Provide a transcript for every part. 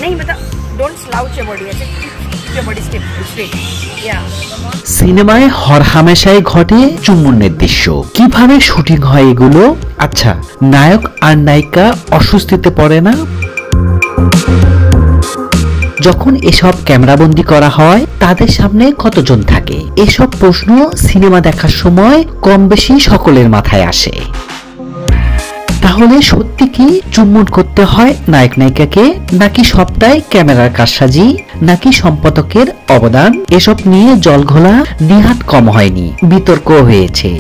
नहीं मतलब don't slouch your body, ऐसे योर बॉडी स्ट्रेट। या সিনেমায় হরহামেশাই ঘটে চুম্বনের দৃশ্য। কিভাবে শুটিং হয় এগুলো? আচ্ছা, নায়ক আর নায়িকা অস্বস্তিতে পড়ে না? যখন এসব ক্যামেরাবন্দি করা হয় তাদের সামনে কতজন থাকে? এসব প্রশ্ন সিনেমা দেখার সময় কম বেশি সকলের মাথায় আসে। তাহলে সত্যি কি চুম্বন করতে হয় নায়ক নায়িকাকে, নাকি সবটাই ক্যামেরার কারসাজি, নাকি সম্পাদকের অবদান? এসব নিয়ে জলঘোলা নেহাত কম হয়নি, বিতর্ক হয়েছে।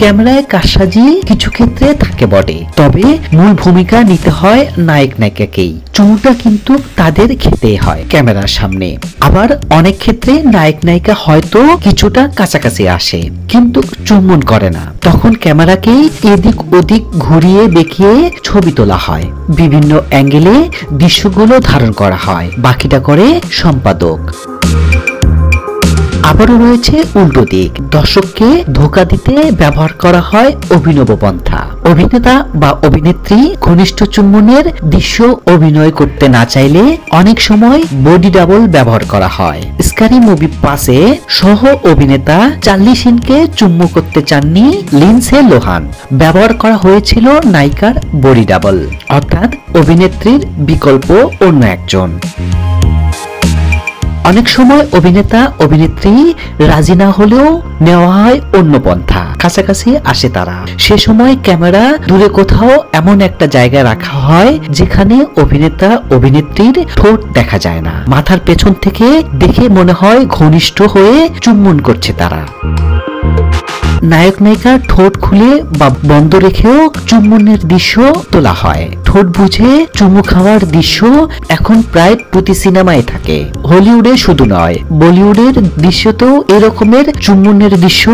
ক্যামেরায় কারসাজি কিছু ক্ষেত্রে থাকে বটে, তবে মূল ভূমিকা নিতে হয় নায়ক নায়িকাকেই। চুমুটা কিন্তু তাদের খেতে হয় ক্যামেরার সামনে। আবার অনেক ক্ষেত্রে নায়ক নায়িকা হয়তো কিছুটা কাছাকাছি আসে কিন্তু চুম্বন করে না, তখন ক্যামেরাকেই এদিক ওদিক ঘুরিয়ে বেঁকিয়ে ছবি তোলা হয়, বিভিন্ন অ্যাঙ্গেলে দৃশ্যগুলো ধারণ করা হয়, বাকিটা করে সম্পাদক। আবারও রয়েছে উল্টো দিক, দর্শককে ধোঁকা দিতে ব্যবহার করা হয় অভিনব পন্থা। অভিনেতা বা অভিনেত্রী ঘনিষ্ঠ চুম্বনের দৃশ্য অভিনয় করতে না চাইলে অনেক সময় বডি ডাবল ব্যবহার করা হয়। স্ক্যারি মুভি পাসে সহ অভিনেতা চার্লি শিনকে চুম্ব করতে চাননি লিন্ডসে লোহান, ব্যবহার করা হয়েছিল নায়িকার বডি ডাবল, অর্থাৎ অভিনেত্রীর বিকল্প অন্য একজন। অনেক সময় অভিনেতা অভিনেত্রী রাজি না হলেও নেওয়া হয় অন্য পন্থা, কাছাকাছি আসে তারা। সে সময় ক্যামেরা দূরে কোথাও এমন একটা জায়গায় রাখা হয় যেখানে অভিনেতা অভিনেত্রীর ঠোঁট দেখা যায় না, মাথার পেছন থেকে দেখে মনে হয় ঘনিষ্ঠ হয়ে চুম্বন করছে তারা। নায়ক নায়িকা ঠোঁট খুলে বা বন্ধ রেখেও চুম্বনের দৃশ্য তোলা হয়। ঠোঁট বুঝে চুমু খাওয়ার দৃশ্য এখন প্রায় প্রতি সিনেমায় থাকে। হলিউডে শুধু নয়, বলিউডের দৃশ্যতেও এরকমের চুম্বনের দৃশ্য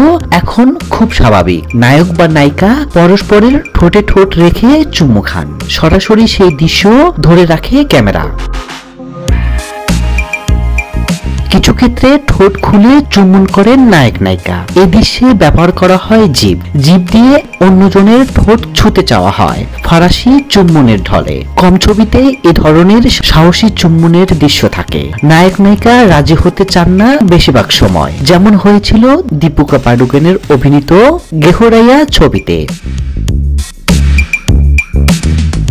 এখন খুব স্বাভাবিক। নায়ক বা নায়িকা পরস্পরের ঠোঁটে ঠোঁট রেখে চুমু খান, সরাসরি সেই দৃশ্য ধরে রাখে ক্যামেরা। কিছু ক্ষেত্রে ঠোঁট খুলে চুম্বন করেন নায়ক নায়িকা। এই দৃশ্যে ব্যবহার করা হয় জিভ, জিভ দিয়ে অন্যজনের ঠোঁট ছুঁতে চাওয়া হয় ফরাসি চুম্বনের ঢলে। কম ছবিতে এ ধরনের সাহসী চুম্বনের দৃশ্য থাকে। নায়ক নায়িকা রাজি হতে চান না বেশিরভাগ সময়, যেমন হয়েছিল দীপিকা পাডুকোনের অভিনীত গেহরাইয়া ছবিতে।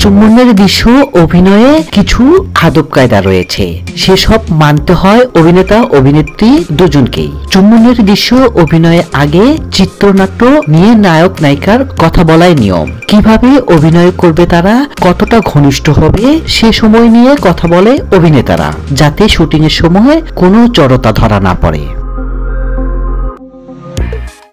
চুম্বনের দৃশ্য অভিনয়ে কিছু আদব কায়দা রয়েছে, সেসব মানতে হয় অভিনেতা অভিনেত্রী দুজনকেই। চুম্বনের দৃশ্য অভিনয়ে আগে চিত্রনাট্য নিয়ে নায়ক নায়িকার কথা বলাই নিয়ম। কিভাবে অভিনয় করবে তারা, কতটা ঘনিষ্ঠ হবে সে সময় নিয়ে কথা বলে অভিনেতারা, যাতে শুটিং এর সময় কোনো জড়তা ধরা না পড়ে।